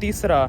3,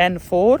N4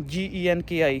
GENKI,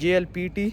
JLPT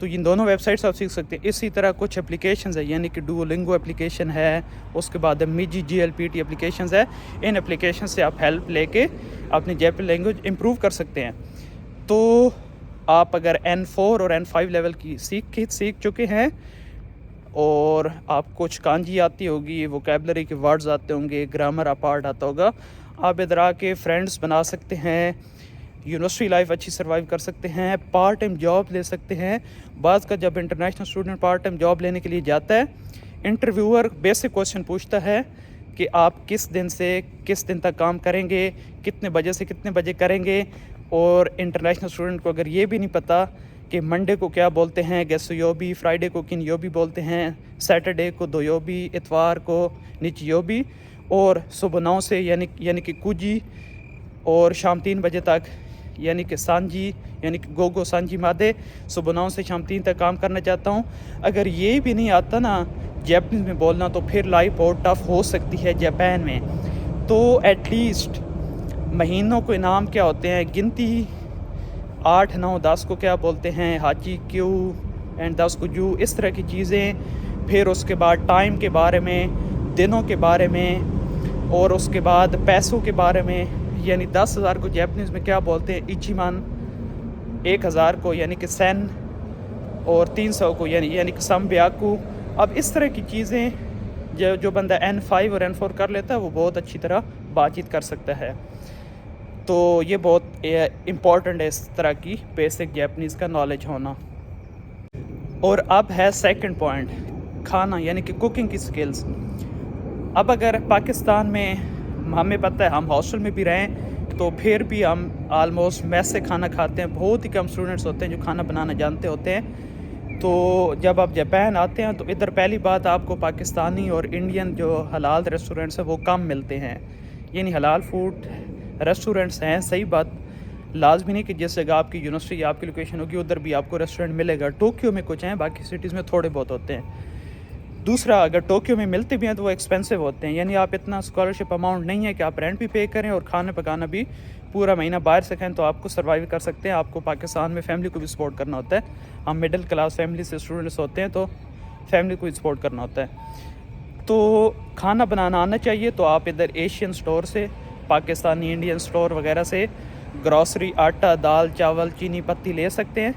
تو ان دونوں web site سے آپ سیکھ سکتے ہیں. اسی طرح کچھ اپلیکیشنز ہیں یعنی کہ ڈوولنگو اپلیکیشن ہے, اس کے بعد میجی GLPT اپلیکیشنز ہے. ان اپلیکیشن سے آپ ہیلپ لے کے اپنی جیپن لینگویج امپروو کر سکتے ہیں. تو آپ اگر N4 اور N5 لیول کی سیکھ چکے ہیں اور آپ کچھ کانجی آتی ہوگی, ووکیبلری کے ورڈز آتے ہوں گے, گرامر پارٹ آتا ہوگا, آپ ادھر آ کے فرینڈس بنا سکتے ہیں, یونیورسٹی لائف اچھی سروائیو کر سکتے ہیں, پارٹ ٹائم جاب لے سکتے ہیں. بعض کا جب international student part time job لینے کے لیے جاتا ہے, انٹرویور بیسک کویسچن پوچھتا ہے کہ آپ کس دن سے کس دن تک کام کریں گے, کتنے بجے سے کتنے بجے کریں گے. اور انٹرنیشنل اسٹوڈنٹ کو اگر یہ بھی نہیں پتہ کہ منڈے کو کیا بولتے ہیں گیسو یوبی, فرائیڈے کو کن یوبی بولتے ہیں, سیٹرڈے کو دو یوبی, اتوار کو نیچ یوبی, اور صبح 9 سے یعنی کہ کوجی, اور شام 3 بجے تک یعنی کہ سانجی یعنی کہ گوگو سانجی مادے, صبح 9 سے شام 3 تک کام کرنا چاہتا ہوں. اگر یہ بھی نہیں آتا نا جیپنیز میں بولنا, تو پھر لائف بہت ٹف ہو سکتی ہے جاپان میں. تو ایٹ لیسٹ مہینوں کو انعام کیا ہوتے ہیں, گنتی 8 9 10 کو کیا بولتے ہیں, ہاچی کیو اینڈ 10 کو جو, اس طرح کی چیزیں. پھر اس کے بعد ٹائم کے بارے میں, دنوں کے بارے میں, اور اس کے بعد پیسوں کے بارے میں. یعنی 10,000 کو جیپنیز میں کیا بولتے ہیں, ایچیمان. 1,000 کو یعنی کہ سین, اور 300 کو یعنی کہ سم بیاکو. اب اس طرح کی چیزیں جو بندہ N5 اور N4 کر لیتا ہے وہ بہت اچھی طرح بات چیت کر سکتا ہے. تو یہ بہت امپورٹنٹ ہے اس طرح کی بیسک جیپنیز کا نالج ہونا. اور اب ہے سیکنڈ پوائنٹ, کھانا یعنی کہ کوکنگ کی سکلز. اب اگر پاکستان میں ہمیں پتہ ہے ہم ہاسٹل میں بھی رہیں تو پھر بھی ہم آلموسٹ میس سے کھانا کھاتے ہیں. بہت ہی کم اسٹوڈنٹس ہوتے ہیں جو کھانا بنانا جانتے ہوتے ہیں. تو جب آپ جاپان آتے ہیں تو ادھر پہلی بات آپ کو پاکستانی اور انڈین جو حلال ریسٹورنٹس ہیں وہ کم ملتے ہیں. یعنی حلال فوڈ ریسٹورنٹس ہیں, صحیح بات, لازمی نہیں کہ جس جگہ آپ کی یونیورسٹی یا آپ کی لوکیشن ہوگی ادھر بھی آپ کو ریسٹورنٹ ملے گا. ٹوکیو میں کچھ ہیں, باقی سٹیز میں تھوڑے بہت ہوتے ہیں. دوسرا, اگر ٹوکیو میں ملتے بھی ہیں تو وہ ایکسپینسو ہوتے ہیں. یعنی آپ اتنا اسکالرشپ اماؤنٹ نہیں ہے کہ آپ رینٹ بھی پے کریں اور کھانا پکانا بھی پورا مہینہ باہر سے کھائیں, تو آپ کو سروائیو کر سکتے ہیں. آپ کو پاکستان میں فیملی کو بھی سپورٹ کرنا ہوتا ہے. ہم مڈل کلاس فیملی سے اسٹوڈنٹس ہوتے ہیں تو فیملی کو بھی سپورٹ کرنا ہوتا ہے. تو کھانا بنانا آنا چاہیے. تو آپ ادھر ایشین سٹور سے, پاکستانی انڈین سٹور وغیرہ سے گروسری, آٹا, دال, چاول, چینی پتی لے سکتے ہیں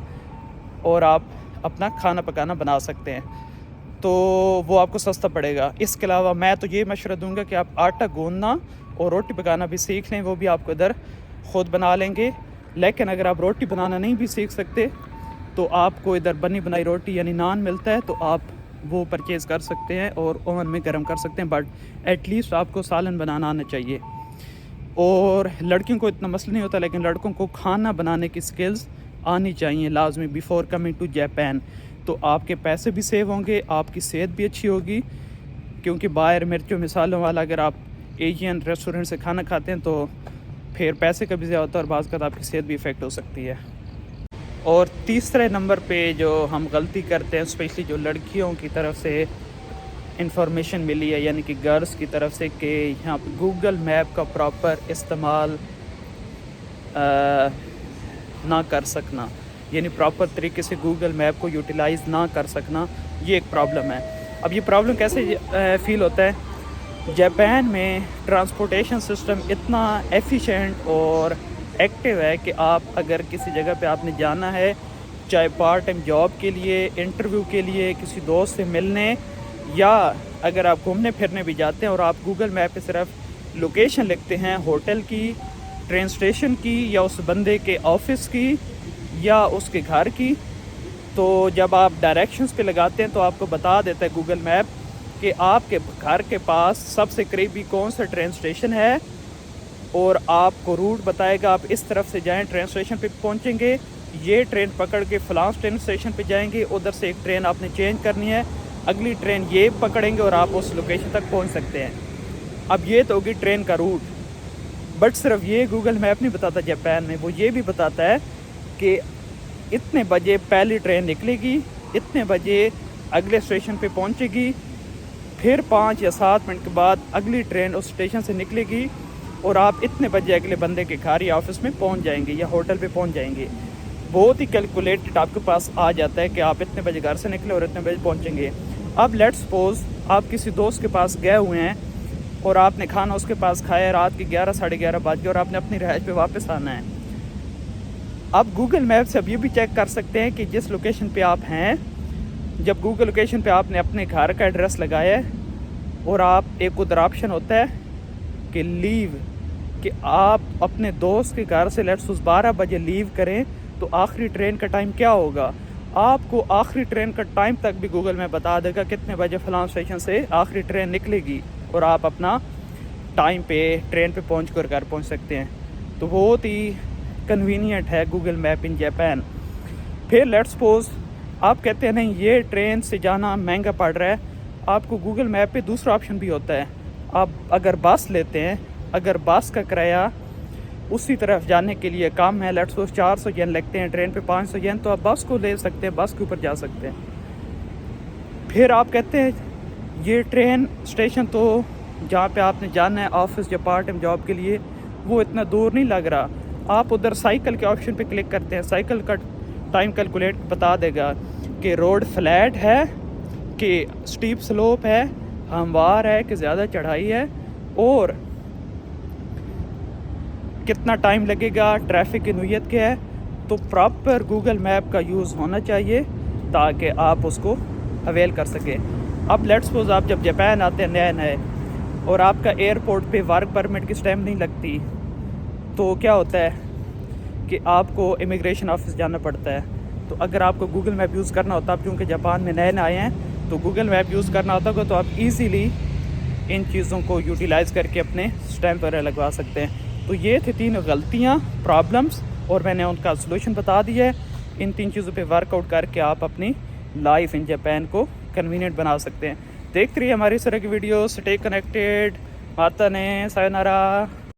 اور آپ اپنا کھانا پکانا بنا سکتے ہیں. تو وہ آپ کو سستا پڑے گا. اس کے علاوہ میں تو یہ مشورہ دوں گا کہ آپ آٹا گوندنا اور روٹی پکانا بھی سیکھ لیں, وہ بھی آپ کو ادھر خود بنا لیں گے. لیکن اگر آپ روٹی بنانا نہیں بھی سیکھ سکتے تو آپ کو ادھر بنی بنائی روٹی یعنی نان ملتا ہے, تو آپ وہ پرچیز کر سکتے ہیں اور اوون میں گرم کر سکتے ہیں. بٹ ایٹ لیسٹ آپ کو سالن بنانا آنا چاہیے. اور لڑکیوں کو اتنا مسئلہ نہیں ہوتا, لیکن لڑکوں کو کھانا بنانے کی سکلز آنی چاہیے لازمی بیفور کمنگ ٹو جاپان. تو آپ کے پیسے بھی سیو ہوں گے, آپ کی صحت بھی اچھی ہوگی, کیونکہ باہر مرچوں مسالوں والا اگر آپ ایشین ریسٹورنٹ سے کھانا کھاتے ہیں تو پھر پیسے کا بھی زیادہ ہوتا ہے اور بعض کا آپ کی صحت بھی افیکٹ ہو سکتی ہے. اور تیسرے نمبر پہ جو ہم غلطی کرتے ہیں, اسپیشلی جو لڑکیوں کی طرف سے انفارمیشن ملی ہے یعنی کہ گرلس کی طرف سے, کہ یہاں پہ گوگل میپ کا پراپر استعمال نہ کر سکنا, یعنی پراپر طریقے سے گوگل میپ کو یوٹیلائز نہ کر سکنا, یہ ایک پرابلم ہے. اب یہ پرابلم کیسے فیل ہوتا ہے, جاپان میں ٹرانسپورٹیشن سسٹم اتنا ایفیشینٹ اور ایکٹیو ہے کہ آپ اگر کسی جگہ پہ آپ نے جانا ہے, چاہے پارٹ ٹائم جاب کے لیے, انٹرویو کے لیے, کسی دوست سے ملنے, یا اگر آپ گھومنے پھرنے بھی جاتے ہیں اور آپ گوگل میپ پہ صرف لوکیشن لکھتے ہیں ہوٹل کی, ٹرین اسٹیشن کی, یا اس بندے کے آفس کی, یا اس کے گھر کی, تو جب آپ ڈائریکشنز پہ لگاتے ہیں تو آپ کو بتا دیتا ہے گوگل میپ کہ آپ کے گھر کے پاس سب سے قریبی کون سا ٹرین اسٹیشن ہے, اور آپ کو روٹ بتائے گا. آپ اس طرف سے جائیں, ٹرین اسٹیشن پہ پہنچیں گے, یہ ٹرین پکڑ کے فلاں ٹرین اسٹیشن پہ جائیں گے, ادھر سے ایک ٹرین آپ نے چینج کرنی ہے, اگلی ٹرین یہ پکڑیں گے اور آپ اس لوکیشن تک پہنچ سکتے ہیں. اب یہ تو ہوگی ٹرین کا روٹ, بٹ صرف یہ گوگل میپ نہیں بتاتا جاپان میں, وہ یہ بھی بتاتا ہے کہ اتنے بجے پہلی ٹرین نکلے گی, اتنے بجے اگلے اسٹیشن پہ پہنچے گی, پھر 5 یا 7 منٹ کے بعد اگلی ٹرین اس اسٹیشن سے نکلے گی, اور آپ اتنے بجے اگلے بندے کے گھر یا آفس میں پہنچ جائیں گے یا ہوٹل پہ پہنچ جائیں گے. بہت ہی کیلکولیٹڈ آپ کے پاس آ جاتا ہے کہ آپ اتنے بجے گھر سے نکلے اور اتنے بجے پہنچیں گے. اب لیٹ سپوز آپ کسی دوست کے پاس گئے ہوئے ہیں اور آپ نے کھانا اس کے پاس کھایا، رات کے 11 ساڑھے 11 بج گئے اور آپ نے اپنی رہائش پہ واپس آنا ہے. اب گوگل میپ سے اب یہ بھی چیک کر سکتے ہیں کہ جس لوکیشن پہ آپ ہیں، جب گوگل لوکیشن پہ آپ نے اپنے گھر کا ایڈریس لگایا ہے اور آپ ایک ادھر آپشن ہوتا ہے کہ لیو، کہ آپ اپنے دوست کے گھر سے لیٹ سپوز 12 بجے لیو کریں تو آخری ٹرین کا ٹائم کیا ہوگا. آپ کو آخری ٹرین کا ٹائم تک بھی گوگل میں بتا دے گا کتنے بجے فلاں اسٹیشن سے آخری ٹرین نکلے گی، اور آپ اپنا ٹائم پہ ٹرین پہ پہنچ کر گھر پہنچ سکتے ہیں. تو بہت ہی کنوینئنٹ ہے گوگل میپ ان جاپان. پھر لیٹ سپوز آپ کہتے ہیں نہیں یہ ٹرین سے جانا مہنگا پڑ رہا ہے، آپ کو گوگل میپ پہ دوسرا آپشن بھی ہوتا ہے. آپ اگر بس لیتے ہیں، اگر بس کا کرایہ اسی طرف جانے کے لیے کم ہے، لیٹ سپوز 400 ین لگتے ہیں، ٹرین پہ 500 ین، تو آپ بس کو لے سکتے ہیں، بس کے اوپر جا سکتے ہیں. پھر آپ کہتے ہیں یہ ٹرین اسٹیشن تو جہاں پہ آپ نے جانا ہے آفس یا پارٹ ٹائم جاب کے لیے وہ اتنا دور نہیں لگ رہا. آپ ادھر سائیکل کے آپشن پہ کلک کرتے ہیں، سائیکل کا ٹائم کیلکولیٹ بتا دے گا کہ روڈ فلیٹ ہے، کہ سٹیپ سلوپ ہے، ہموار ہے کہ زیادہ چڑھائی ہے، اور کتنا ٹائم لگے گا، ٹریفک کی نوعیت کیا ہے. تو پراپر گوگل میپ کا یوز ہونا چاہیے تاکہ آپ اس کو اویل کر سکیں. اب لیٹ سپوز آپ جب جاپان آتے ہیں نئے نئے اور آپ کا ایئرپورٹ پہ ورک پرمٹ کی اسٹیمپ نہیں لگتی، تو کیا ہوتا ہے کہ آپ کو امیگریشن آفس جانا پڑتا ہے. تو اگر آپ کو گوگل میپ یوز کرنا ہوتا ہے، کیونکہ جاپان میں نئے نئے آئے ہیں تو گوگل میپ یوز کرنا ہوتا ہے، تو آپ ایزیلی ان چیزوں کو یوٹیلائز کر کے اپنے اسٹیمپ وغیرہ لگوا سکتے ہیں. تو یہ تھے 3 غلطیاں، پرابلمس، اور میں نے ان کا سلوشن بتا دیا ہے. ان 3 چیزوں پہ ورک آؤٹ کر کے آپ اپنی لائف ان جاپان کو کنوینئنٹ بنا سکتے ہیں. دیکھتے رہیے ہماری اس طرح کی ویڈیوز، سٹے کنیکٹیڈ. ماتا نے سایونارا.